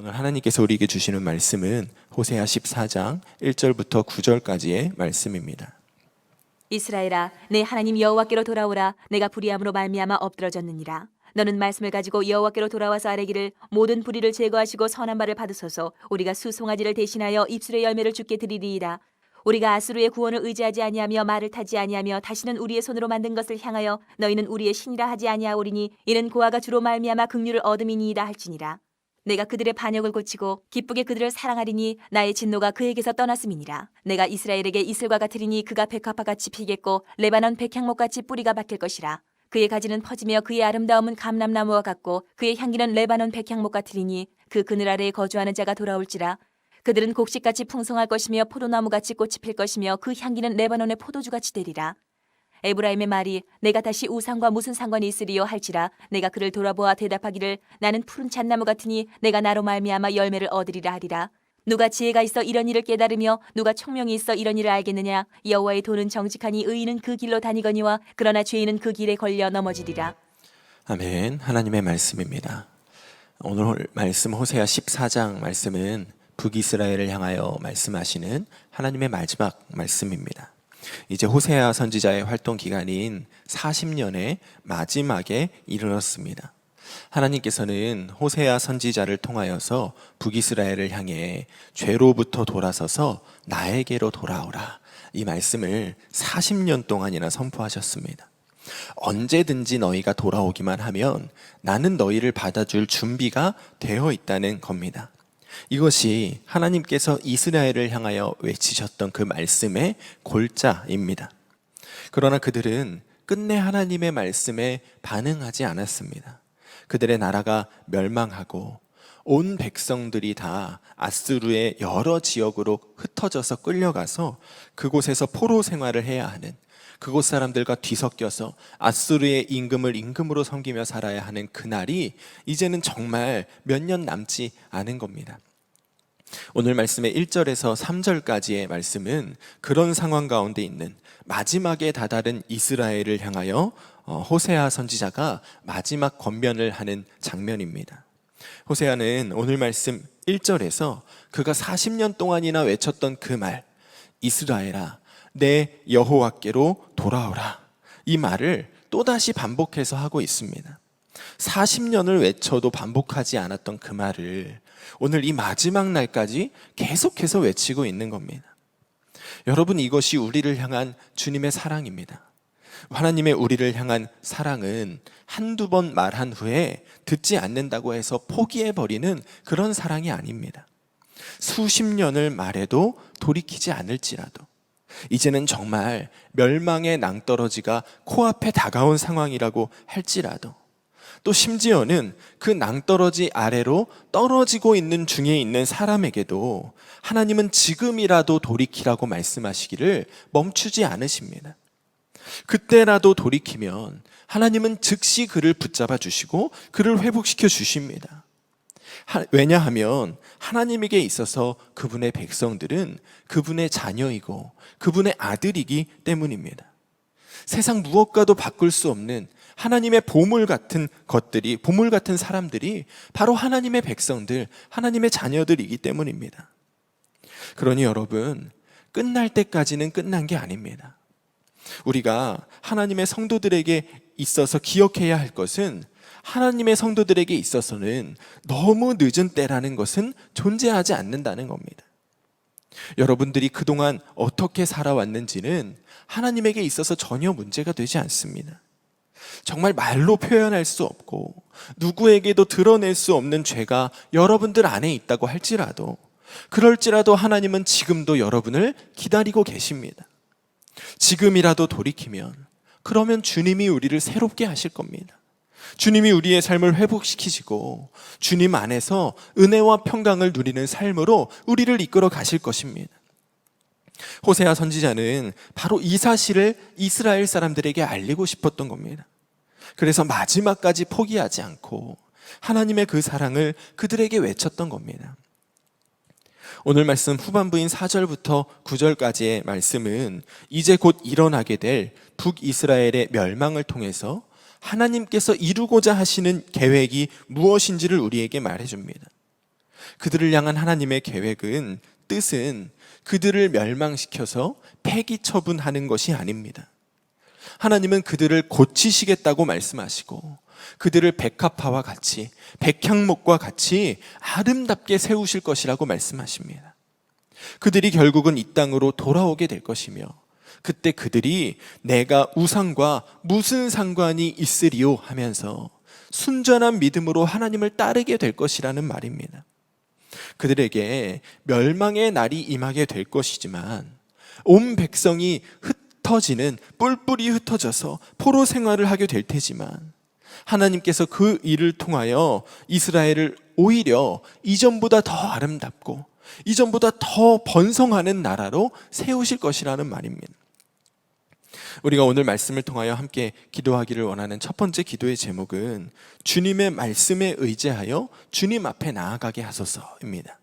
오늘 하나님께서 우리에게 주시는 말씀은 호세아 14장 1절부터 9절까지의 말씀입니다. 이스라엘아, 내 하나님 여호와께로 돌아오라. 내가 불의함으로 말미암아 엎드러졌느니라. 너는 말씀을 가지고 여호와께로 돌아와서 아뢰기를 모든 불의를 제거하시고 선한 말을 받으소서. 우리가 수송아지를 대신하여 입술의 열매를 주께 드리리이다. 우리가 아수르의 구원을 의지하지 아니하며 말을 타지 아니하며 다시는 우리의 손으로 만든 것을 향하여 너희는 우리의 신이라 하지 아니하오리니 이는 고아가 주로 말미암아 긍휼을 얻음이니이다 할지니라. 내가 그들의 반역을 고치고 기쁘게 그들을 사랑하리니 나의 진노가 그에게서 떠났음이니라. 내가 이스라엘에게 이슬과 같으리니 그가 백합화같이 피겠고 레바논 백향목같이 뿌리가 박힐 것이라. 그의 가지는 퍼지며 그의 아름다움은 감람나무와 같고 그의 향기는 레바논 백향목 같으리니 그 그늘 아래에 거주하는 자가 돌아올지라. 그들은 곡식같이 풍성할 것이며 포도나무같이 꽃이 필 것이며 그 향기는 레바논의 포도주같이 되리라. 에브라임의 말이 내가 다시 우상과 무슨 상관이 있으리요 할지라. 내가 그를 돌아보아 대답하기를 나는 푸른 잣나무 같으니 내가 나로 말미암아 열매를 얻으리라 하리라. 누가 지혜가 있어 이런 일을 깨달으며 누가 총명이 있어 이런 일을 알겠느냐. 여호와의 도는 정직하니 의인은 그 길로 다니거니와 그러나 죄인은 그 길에 걸려 넘어지리라. 아멘. 하나님의 말씀입니다. 오늘 말씀 호세아 14장 말씀은 북이스라엘을 향하여 말씀하시는 하나님의 마지막 말씀입니다. 이제 호세아 선지자의 활동 기간인 40년의 마지막에 이르렀습니다. 하나님께서는 호세아 선지자를 통하여서 북이스라엘을 향해 죄로부터 돌아서서 나에게로 돌아오라, 이 말씀을 40년 동안이나 선포하셨습니다. 언제든지 너희가 돌아오기만 하면 나는 너희를 받아줄 준비가 되어 있다는 겁니다. 이것이 하나님께서 이스라엘을 향하여 외치셨던 그 말씀의 골자입니다. 그러나 그들은 끝내 하나님의 말씀에 반응하지 않았습니다. 그들의 나라가 멸망하고 온 백성들이 다 아수르의 여러 지역으로 흩어져서 끌려가서 그곳에서 포로 생활을 해야 하는, 그곳 사람들과 뒤섞여서 아수르의 임금을 임금으로 섬기며 살아야 하는 그날이 이제는 정말 몇 년 남지 않은 겁니다. 오늘 말씀의 1절에서 3절까지의 말씀은 그런 상황 가운데 있는 마지막에 다다른 이스라엘을 향하여 호세아 선지자가 마지막 권면을 하는 장면입니다. 호세아는 오늘 말씀 1절에서 그가 40년 동안이나 외쳤던 그 말, 이스라엘아 내 여호와께로 돌아오라, 이 말을 또다시 반복해서 하고 있습니다. 40년을 외쳐도 반복하지 않았던 그 말을 오늘 이 마지막 날까지 계속해서 외치고 있는 겁니다. 여러분, 이것이 우리를 향한 주님의 사랑입니다. 하나님의 우리를 향한 사랑은 한두 번 말한 후에 듣지 않는다고 해서 포기해버리는 그런 사랑이 아닙니다. 수십 년을 말해도 돌이키지 않을지라도, 이제는 정말 멸망의 낭떠러지가 코앞에 다가온 상황이라고 할지라도, 또 심지어는 그 낭떠러지 아래로 떨어지고 있는 중에 있는 사람에게도 하나님은 지금이라도 돌이키라고 말씀하시기를 멈추지 않으십니다. 그때라도 돌이키면 하나님은 즉시 그를 붙잡아 주시고 그를 회복시켜 주십니다. 왜냐하면 하나님에게 있어서 그분의 백성들은 그분의 자녀이고 그분의 아들이기 때문입니다. 세상 무엇과도 바꿀 수 없는 하나님의 보물 같은 것들이, 보물 같은 사람들이 바로 하나님의 백성들, 하나님의 자녀들이기 때문입니다. 그러니 여러분, 끝날 때까지는 끝난 게 아닙니다. 우리가 하나님의 성도들에게 있어서 기억해야 할 것은, 하나님의 성도들에게 있어서는 너무 늦은 때라는 것은 존재하지 않는다는 겁니다. 여러분들이 그동안 어떻게 살아왔는지는 하나님에게 있어서 전혀 문제가 되지 않습니다. 정말 말로 표현할 수 없고 누구에게도 드러낼 수 없는 죄가 여러분들 안에 있다고 할지라도, 그럴지라도 하나님은 지금도 여러분을 기다리고 계십니다. 지금이라도 돌이키면, 그러면 주님이 우리를 새롭게 하실 겁니다. 주님이 우리의 삶을 회복시키시고 주님 안에서 은혜와 평강을 누리는 삶으로 우리를 이끌어 가실 것입니다. 호세아 선지자는 바로 이 사실을 이스라엘 사람들에게 알리고 싶었던 겁니다. 그래서 마지막까지 포기하지 않고 하나님의 그 사랑을 그들에게 외쳤던 겁니다. 오늘 말씀 후반부인 4절부터 9절까지의 말씀은 이제 곧 일어나게 될 북이스라엘의 멸망을 통해서 하나님께서 이루고자 하시는 계획이 무엇인지를 우리에게 말해줍니다. 그들을 향한 하나님의 계획은, 뜻은 그들을 멸망시켜서 폐기 처분하는 것이 아닙니다. 하나님은 그들을 고치시겠다고 말씀하시고 그들을 백합화와 같이, 백향목과 같이 아름답게 세우실 것이라고 말씀하십니다. 그들이 결국은 이 땅으로 돌아오게 될 것이며, 그때 그들이 내가 우상과 무슨 상관이 있으리요 하면서 순전한 믿음으로 하나님을 따르게 될 것이라는 말입니다. 그들에게 멸망의 날이 임하게 될 것이지만, 온 백성이 흩어지는, 뿔뿔이 흩어져서 포로 생활을 하게 될 테지만, 하나님께서 그 일을 통하여 이스라엘을 오히려 이전보다 더 아름답고 이전보다 더 번성하는 나라로 세우실 것이라는 말입니다. 우리가 오늘 말씀을 통하여 함께 기도하기를 원하는 첫 번째 기도의 제목은 주님의 말씀에 의지하여 주님 앞에 나아가게 하소서입니다.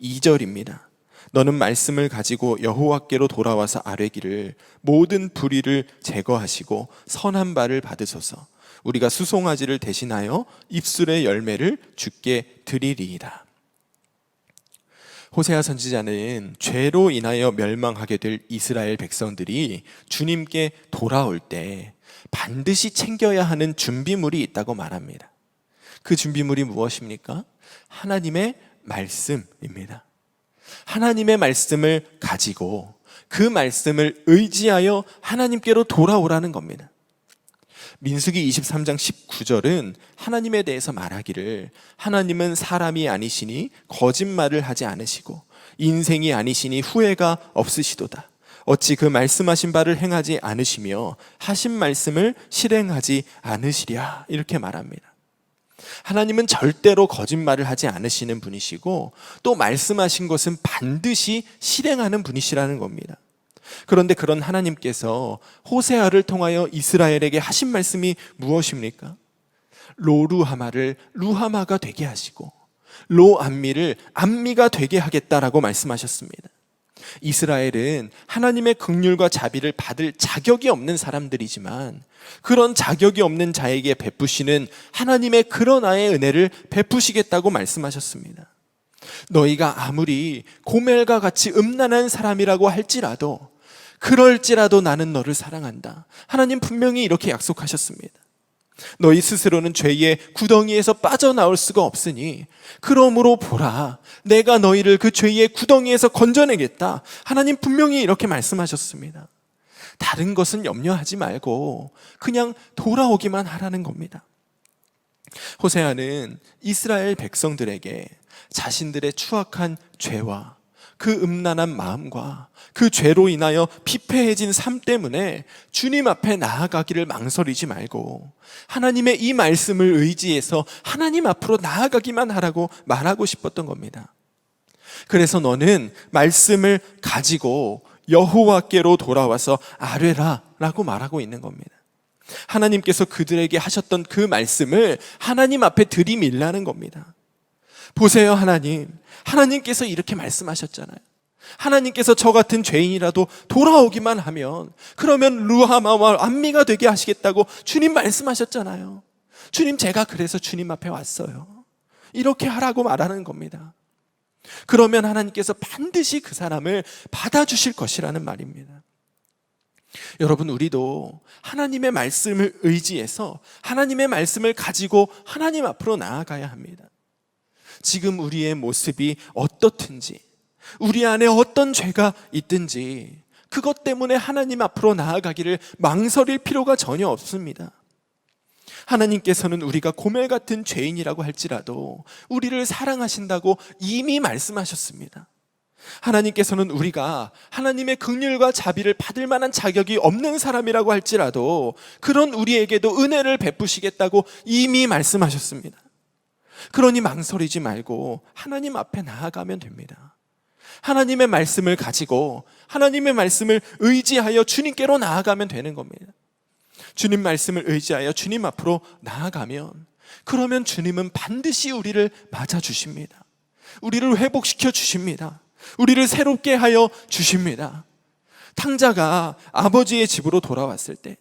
2절입니다. 너는 말씀을 가지고 여호와께로 돌아와서 아뢰기를 모든 불의를 제거하시고 선한 바를 받으소서. 우리가 수송아지를 대신하여 입술의 열매를 주께 드리리이다. 호세아 선지자는 죄로 인하여 멸망하게 될 이스라엘 백성들이 주님께 돌아올 때 반드시 챙겨야 하는 준비물이 있다고 말합니다. 그 준비물이 무엇입니까? 하나님의 말씀입니다. 하나님의 말씀을 가지고 그 말씀을 의지하여 하나님께로 돌아오라는 겁니다. 민수기 23장 19절은 하나님에 대해서 말하기를 하나님은 사람이 아니시니 거짓말을 하지 않으시고 인생이 아니시니 후회가 없으시도다. 어찌 그 말씀하신 바를 행하지 않으시며 하신 말씀을 실행하지 않으시랴. 이렇게 말합니다. 하나님은 절대로 거짓말을 하지 않으시는 분이시고 또 말씀하신 것은 반드시 실행하는 분이시라는 겁니다. 그런데 그런 하나님께서 호세아를 통하여 이스라엘에게 하신 말씀이 무엇입니까? 로루하마를 루하마가 되게 하시고 로암미를 암미가 되게 하겠다라고 말씀하셨습니다. 이스라엘은 하나님의 긍휼과 자비를 받을 자격이 없는 사람들이지만 그런 자격이 없는 자에게 베푸시는 하나님의 그러나의 은혜를 베푸시겠다고 말씀하셨습니다. 너희가 아무리 고멜과 같이 음란한 사람이라고 할지라도 그럴지라도 나는 너를 사랑한다. 하나님 분명히 이렇게 약속하셨습니다. 너희 스스로는 죄의 구덩이에서 빠져나올 수가 없으니 그러므로 보라, 내가 너희를 그 죄의 구덩이에서 건져내겠다. 하나님 분명히 이렇게 말씀하셨습니다. 다른 것은 염려하지 말고 그냥 돌아오기만 하라는 겁니다. 호세아는 이스라엘 백성들에게 자신들의 추악한 죄와 그 음란한 마음과 그 죄로 인하여 피폐해진 삶 때문에 주님 앞에 나아가기를 망설이지 말고 하나님의 이 말씀을 의지해서 하나님 앞으로 나아가기만 하라고 말하고 싶었던 겁니다. 그래서 너는 말씀을 가지고 여호와께로 돌아와서 아뢰라 라고 말하고 있는 겁니다. 하나님께서 그들에게 하셨던 그 말씀을 하나님 앞에 들이밀라는 겁니다. 보세요, 하나님께서 이렇게 말씀하셨잖아요. 하나님께서 저 같은 죄인이라도 돌아오기만 하면 그러면 루하마와 암미가 되게 하시겠다고 주님 말씀하셨잖아요. 주님, 제가 그래서 주님 앞에 왔어요. 이렇게 하라고 말하는 겁니다. 그러면 하나님께서 반드시 그 사람을 받아주실 것이라는 말입니다. 여러분, 우리도 하나님의 말씀을 의지해서 하나님의 말씀을 가지고 하나님 앞으로 나아가야 합니다. 지금 우리의 모습이 어떻든지, 우리 안에 어떤 죄가 있든지 그것 때문에 하나님 앞으로 나아가기를 망설일 필요가 전혀 없습니다. 하나님께서는 우리가 고멜 같은 죄인이라고 할지라도 우리를 사랑하신다고 이미 말씀하셨습니다. 하나님께서는 우리가 하나님의 긍휼과 자비를 받을 만한 자격이 없는 사람이라고 할지라도 그런 우리에게도 은혜를 베푸시겠다고 이미 말씀하셨습니다. 그러니 망설이지 말고 하나님 앞에 나아가면 됩니다. 하나님의 말씀을 가지고 하나님의 말씀을 의지하여 주님께로 나아가면 되는 겁니다. 주님 말씀을 의지하여 주님 앞으로 나아가면 그러면 주님은 반드시 우리를 맞아주십니다. 우리를 회복시켜 주십니다. 우리를 새롭게 하여 주십니다. 탕자가 아버지의 집으로 돌아왔을 때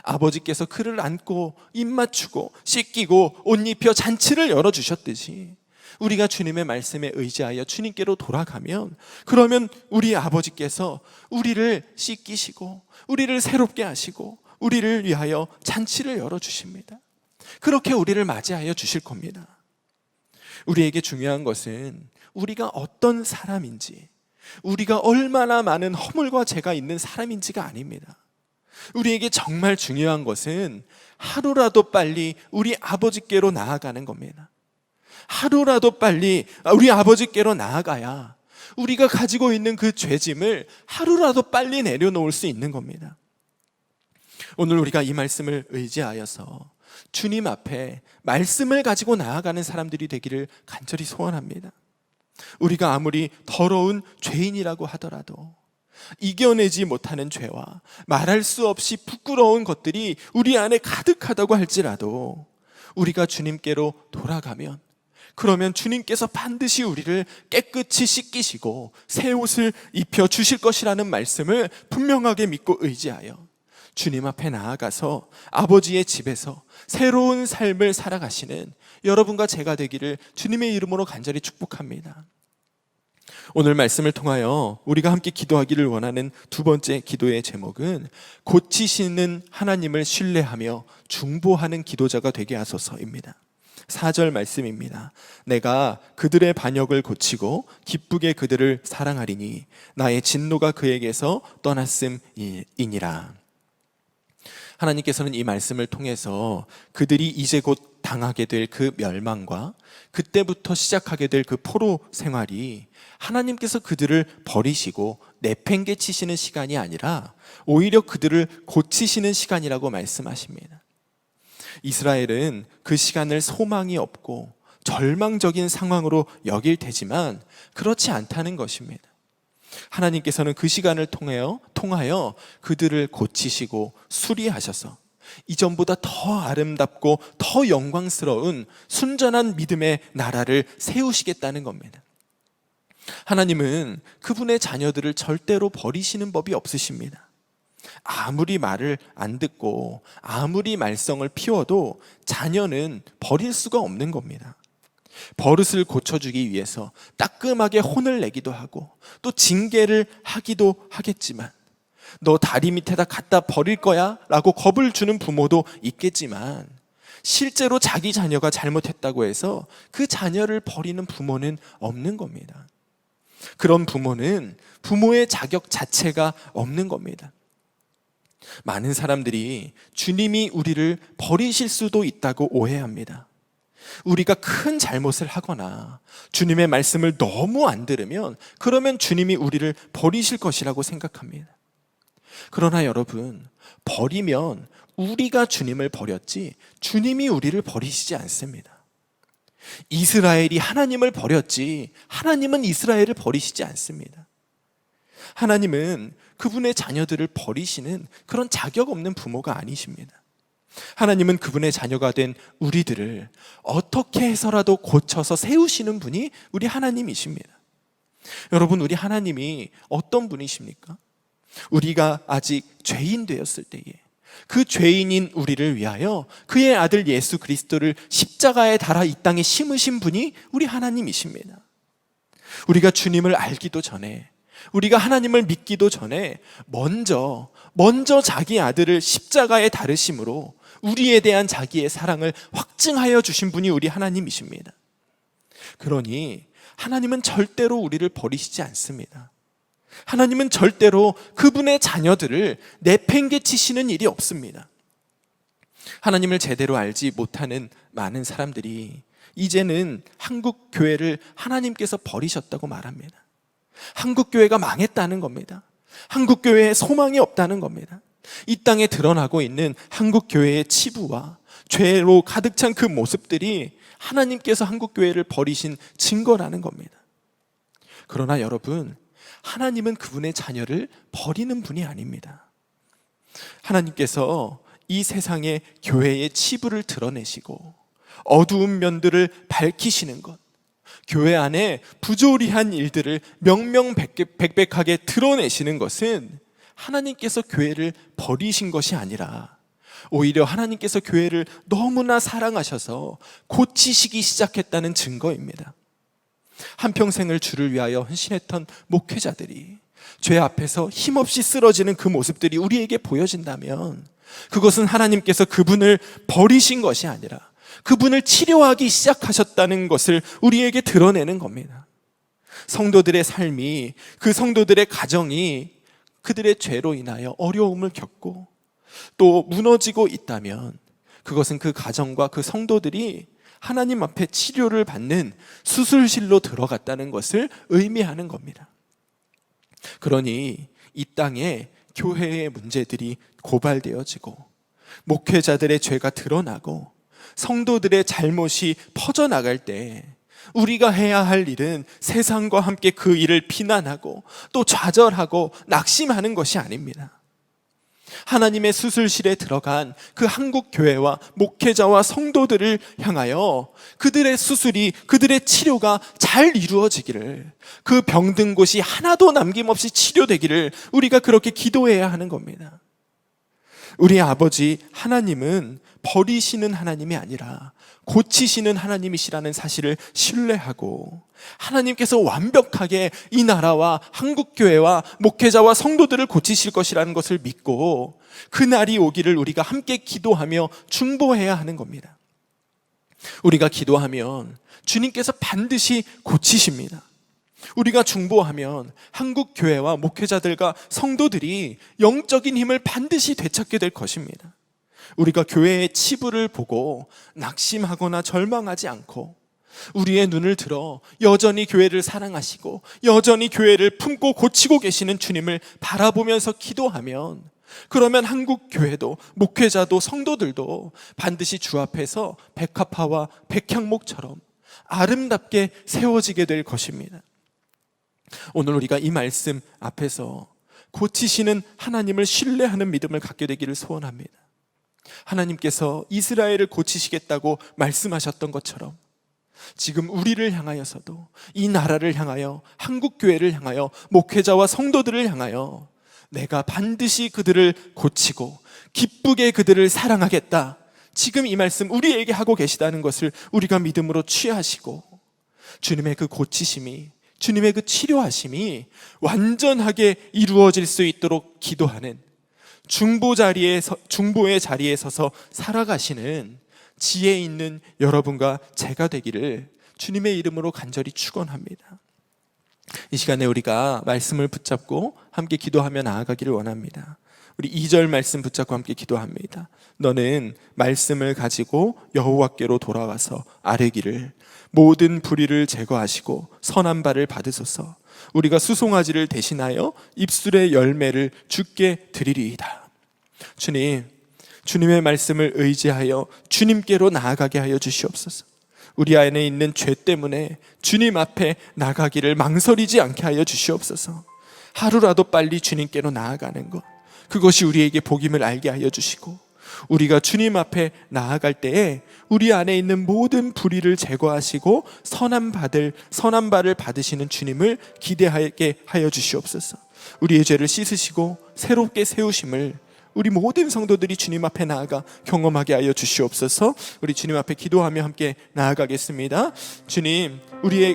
아버지께서 그를 안고 입 맞추고 씻기고 옷 입혀 잔치를 열어주셨듯이 우리가 주님의 말씀에 의지하여 주님께로 돌아가면, 그러면 우리 아버지께서 우리를 씻기시고 우리를 새롭게 하시고 우리를 위하여 잔치를 열어주십니다. 그렇게 우리를 맞이하여 주실 겁니다. 우리에게 중요한 것은 우리가 어떤 사람인지, 우리가 얼마나 많은 허물과 죄가 있는 사람인지가 아닙니다. 우리에게 정말 중요한 것은 하루라도 빨리 우리 아버지께로 나아가는 겁니다. 하루라도 빨리 우리 아버지께로 나아가야 우리가 가지고 있는 그 죄짐을 하루라도 빨리 내려놓을 수 있는 겁니다. 오늘 우리가 이 말씀을 의지하여서 주님 앞에 말씀을 가지고 나아가는 사람들이 되기를 간절히 소원합니다. 우리가 아무리 더러운 죄인이라고 하더라도, 이겨내지 못하는 죄와 말할 수 없이 부끄러운 것들이 우리 안에 가득하다고 할지라도 우리가 주님께로 돌아가면, 그러면 주님께서 반드시 우리를 깨끗이 씻기시고 새 옷을 입혀 주실 것이라는 말씀을 분명하게 믿고 의지하여 주님 앞에 나아가서 아버지의 집에서 새로운 삶을 살아가시는 여러분과 제가 되기를 주님의 이름으로 간절히 축복합니다. 오늘 말씀을 통하여 우리가 함께 기도하기를 원하는 두 번째 기도의 제목은 고치시는 하나님을 신뢰하며 중보하는 기도자가 되게 하소서입니다. 4절 말씀입니다. 내가 그들의 반역을 고치고 기쁘게 그들을 사랑하리니 나의 진노가 그에게서 떠났음이니라. 하나님께서는 이 말씀을 통해서 그들이 이제 곧 당하게 될 그 멸망과 그때부터 시작하게 될 그 포로 생활이 하나님께서 그들을 버리시고 내팽개치시는 시간이 아니라 오히려 그들을 고치시는 시간이라고 말씀하십니다. 이스라엘은 그 시간을 소망이 없고 절망적인 상황으로 여길 테지만 그렇지 않다는 것입니다. 하나님께서는 그 시간을 통하여 그들을 고치시고 수리하셔서 이전보다 더 아름답고 더 영광스러운 순전한 믿음의 나라를 세우시겠다는 겁니다. 하나님은 그분의 자녀들을 절대로 버리시는 법이 없으십니다. 아무리 말을 안 듣고 아무리 말썽을 피워도 자녀는 버릴 수가 없는 겁니다. 버릇을 고쳐주기 위해서 따끔하게 혼을 내기도 하고 또 징계를 하기도 하겠지만, 너 다리 밑에다 갖다 버릴 거야 라고 겁을 주는 부모도 있겠지만, 실제로 자기 자녀가 잘못했다고 해서 그 자녀를 버리는 부모는 없는 겁니다. 그런 부모는 부모의 자격 자체가 없는 겁니다. 많은 사람들이 주님이 우리를 버리실 수도 있다고 오해합니다. 우리가 큰 잘못을 하거나 주님의 말씀을 너무 안 들으면 그러면 주님이 우리를 버리실 것이라고 생각합니다. 그러나 여러분, 버리면 우리가 주님을 버렸지 주님이 우리를 버리시지 않습니다. 이스라엘이 하나님을 버렸지 하나님은 이스라엘을 버리시지 않습니다. 하나님은 그분의 자녀들을 버리시는 그런 자격 없는 부모가 아니십니다. 하나님은 그분의 자녀가 된 우리들을 어떻게 해서라도 고쳐서 세우시는 분이 우리 하나님이십니다. 여러분, 우리 하나님이 어떤 분이십니까? 우리가 아직 죄인 되었을 때에 그 죄인인 우리를 위하여 그의 아들 예수 그리스도를 십자가에 달아 이 땅에 심으신 분이 우리 하나님이십니다. 우리가 주님을 알기도 전에, 우리가 하나님을 믿기도 전에 먼저 자기 아들을 십자가에 달으심으로 우리에 대한 자기의 사랑을 확증하여 주신 분이 우리 하나님이십니다. 그러니 하나님은 절대로 우리를 버리시지 않습니다. 하나님은 절대로 그분의 자녀들을 내팽개치시는 일이 없습니다. 하나님을 제대로 알지 못하는 많은 사람들이 이제는 한국 교회를 하나님께서 버리셨다고 말합니다. 한국 교회가 망했다는 겁니다. 한국 교회에 소망이 없다는 겁니다. 이 땅에 드러나고 있는 한국 교회의 치부와 죄로 가득 찬 그 모습들이 하나님께서 한국 교회를 버리신 증거라는 겁니다. 그러나 여러분, 하나님은 그분의 자녀를 버리는 분이 아닙니다. 하나님께서 이 세상의 교회의 치부를 드러내시고 어두운 면들을 밝히시는 것, 교회 안에 부조리한 일들을 명명백백하게 드러내시는 것은 하나님께서 교회를 버리신 것이 아니라 오히려 하나님께서 교회를 너무나 사랑하셔서 고치시기 시작했다는 증거입니다. 한평생을 주를 위하여 헌신했던 목회자들이 죄 앞에서 힘없이 쓰러지는 그 모습들이 우리에게 보여진다면 그것은 하나님께서 그분을 버리신 것이 아니라 그분을 치료하기 시작하셨다는 것을 우리에게 드러내는 겁니다. 성도들의 삶이, 그 성도들의 가정이 그들의 죄로 인하여 어려움을 겪고 또 무너지고 있다면 그것은 그 가정과 그 성도들이 하나님 앞에 치료를 받는 수술실로 들어갔다는 것을 의미하는 겁니다. 그러니 이 땅에 교회의 문제들이 고발되어지고 목회자들의 죄가 드러나고 성도들의 잘못이 퍼져나갈 때 우리가 해야 할 일은 세상과 함께 그 일을 비난하고 또 좌절하고 낙심하는 것이 아닙니다. 하나님의 수술실에 들어간 그 한국 교회와 목회자와 성도들을 향하여 그들의 수술이, 그들의 치료가 잘 이루어지기를, 그 병든 곳이 하나도 남김없이 치료되기를 우리가 그렇게 기도해야 하는 겁니다. 우리 아버지 하나님은 버리시는 하나님이 아니라 고치시는 하나님이시라는 사실을 신뢰하고 하나님께서 완벽하게 이 나라와 한국교회와 목회자와 성도들을 고치실 것이라는 것을 믿고 그 날이 오기를 우리가 함께 기도하며 중보해야 하는 겁니다. 우리가 기도하면 주님께서 반드시 고치십니다. 우리가 중보하면 한국교회와 목회자들과 성도들이 영적인 힘을 반드시 되찾게 될 것입니다. 우리가 교회의 치부를 보고 낙심하거나 절망하지 않고 우리의 눈을 들어 여전히 교회를 사랑하시고 여전히 교회를 품고 고치고 계시는 주님을 바라보면서 기도하면, 그러면 한국 교회도 목회자도 성도들도 반드시 주 앞에서 백합화와 백향목처럼 아름답게 세워지게 될 것입니다. 오늘 우리가 이 말씀 앞에서 고치시는 하나님을 신뢰하는 믿음을 갖게 되기를 소원합니다. 하나님께서 이스라엘을 고치시겠다고 말씀하셨던 것처럼 지금 우리를 향하여서도, 이 나라를 향하여, 한국교회를 향하여, 목회자와 성도들을 향하여 내가 반드시 그들을 고치고 기쁘게 그들을 사랑하겠다, 지금 이 말씀 우리에게 하고 계시다는 것을 우리가 믿음으로 취하시고 주님의 그 고치심이, 주님의 그 치료하심이 완전하게 이루어질 수 있도록 기도하는 중보의 자리에 서서 살아가시는 지혜 있는 여러분과 제가 되기를 주님의 이름으로 간절히 축원합니다. 이 시간에 우리가 말씀을 붙잡고 함께 기도하며 나아가기를 원합니다. 우리 2절 말씀 붙잡고 함께 기도합니다. 너는 말씀을 가지고 여호와께로 돌아와서 아뢰기를 모든 불의를 제거하시고 선한 바를 받으소서. 우리가 수송아지를 대신하여 입술의 열매를 주께 드리리이다. 주님, 주님의 말씀을 의지하여 주님께로 나아가게 하여 주시옵소서. 우리 안에 있는 죄 때문에 주님 앞에 나가기를 망설이지 않게 하여 주시옵소서. 하루라도 빨리 주님께로 나아가는 것, 그것이 우리에게 복임을 알게 하여 주시고, 우리가 주님 앞에 나아갈 때에 우리 안에 있는 모든 불의를 제거하시고 선한 바를 받으시는 주님을 기대하게 하여 주시옵소서. 우리의 죄를 씻으시고 새롭게 세우심을 우리 모든 성도들이 주님 앞에 나아가 경험하게 하여 주시옵소서. 우리 주님 앞에 기도하며 함께 나아가겠습니다. 주님,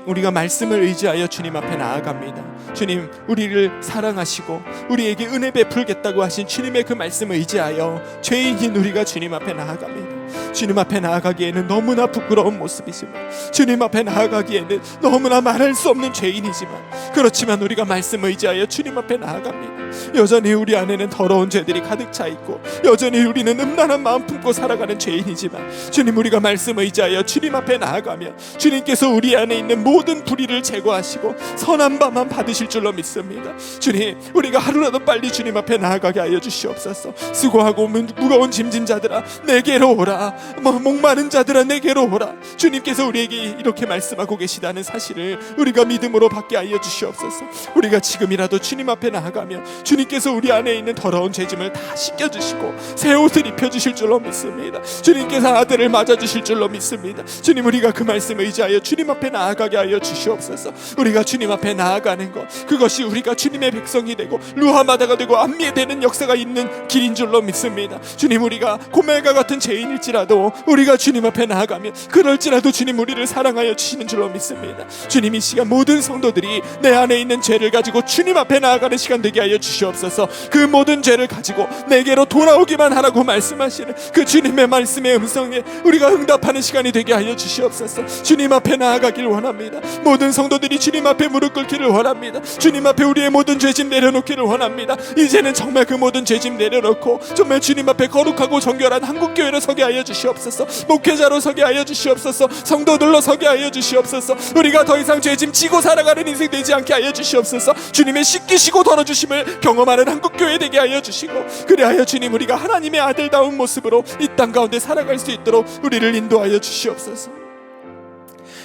우리가 말씀을 의지하여 주님 앞에 나아갑니다. 주님, 우리를 사랑하시고 우리에게 은혜 베풀겠다고 하신 주님의 그 말씀을 의지하여 죄인인 우리가 주님 앞에 나아갑니다. 주님 앞에 나아가기에는 너무나 부끄러운 모습이지만, 주님 앞에 나아가기에는 너무나 말할 수 없는 죄인이지만, 그렇지만 우리가 말씀을 의지하여 주님 앞에 나아갑니다. 여전히 우리 안에는 더러운 죄들이 가득 차 있고 여전히 우리는 음란한 마음 품고 살아가는 죄인이지만, 주님, 우리가 말씀을 의지하여 주님 앞에 나아가며 주님께서 우리 안에 있는 모든 불의를 제거하시고 선한 바만 받으실 줄로 믿습니다. 주님, 우리가 하루라도 빨리 주님 앞에 나아가게 하여 주시옵소서. 수고하고 무거운 짐진 자들아 내게로 오라, 목마른 자들아 내게로 오라. 주님께서 우리에게 이렇게 말씀하고 계시다는 사실을 우리가 믿음으로 받게 하여 주시옵소서. 우리가 지금이라도 주님 앞에 나아가며 주님께서 우리 안에 있는 더러운 죄짐을 다 씻겨주시고 새 옷을 입혀주실 줄로 믿습니다. 주님께서 아들을 맞아주실 줄로 믿습니다. 주님, 우리가 그 말씀 의지하여 주님 앞에 나아가게 하여 주시옵소서. 우리가 주님 앞에 나아가는 것, 그것이 우리가 주님의 백성이 되고 루하마다가 되고 안미되는 역사가 있는 길인 줄로 믿습니다. 주님, 우리가 고멜과 같은 죄인일지라도 우리가 주님 앞에 나아가면 그럴지라도 주님 우리를 사랑하여 주시는 줄로 믿습니다. 주님, 이 시간 모든 성도들이 내 안에 있는 죄를 가지고 주님 앞에 나아가는 시간 되게 하여 주시옵소서. 그 모든 죄를 가지고 내게로 돌아오기만 하라고 말씀하시는 그 주님의 말씀의 음성에 우리가 응답하는 시간이 되게 하여 주시옵소서. 주님 앞에 나아가길 원합니다. 모든 성도들이 주님 앞에 무릎 꿇기를 원합니다. 주님 앞에 우리의 모든 죄짐 내려놓기를 원합니다. 이제는 정말 그 모든 죄짐 내려놓고 정말 주님 앞에 거룩하고 정결한 한국교회로 서게 하여 주시옵소서. 목회자로 서게 하여 주시옵소서. 성도들로 서게 하여 주시옵소서. 우리가 더 이상 죄짐 지고 살아가는 인생 되지 않게 하여 주시옵소서. 주님의 씻기시고 덜어주심을 경험하는 한국교회 되게 하여 주시고, 그리하여 주님 우리가 하나님의 아들다운 모습으로 이 땅 가운데 살아갈 수 있도록 우리를 인도하여 주시옵소서.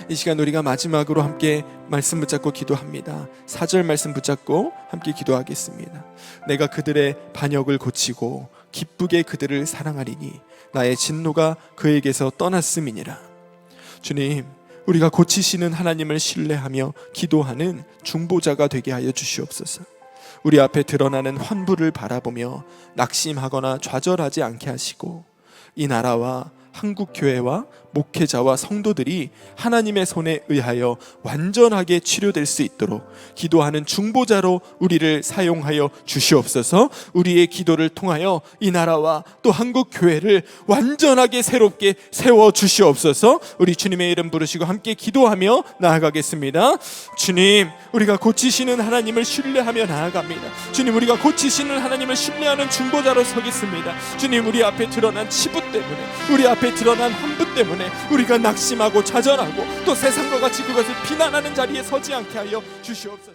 이 시간 우리가 마지막으로 함께 말씀 붙잡고 기도합니다. 4절 말씀 붙잡고 함께 기도하겠습니다. 내가 그들의 반역을 고치고 기쁘게 그들을 사랑하리니 나의 진노가 그에게서 떠났음이니라. 주님, 우리가 고치시는 하나님을 신뢰하며 기도하는 중보자가 되게 하여 주시옵소서. 우리 앞에 드러나는 환부를 바라보며 낙심하거나 좌절하지 않게 하시고, 이 나라와 한국교회와 목회자와 성도들이 하나님의 손에 의하여 완전하게 치료될 수 있도록 기도하는 중보자로 우리를 사용하여 주시옵소서. 우리의 기도를 통하여 이 나라와 또 한국교회를 완전하게 새롭게 세워 주시옵소서. 우리 주님의 이름 부르시고 함께 기도하며 나아가겠습니다. 주님, 우리가 고치시는 하나님을 신뢰하며 나아갑니다. 주님, 우리가 고치시는 하나님을 신뢰하는 중보자로 서겠습니다. 주님, 우리 앞에 드러난 치부 때문에, 우리 앞에 드러난 환부 때문에 우리가 낙심하고 좌절하고 또 세상과 같이 그것을 비난하는 자리에 서지 않게 하여 주시옵소서.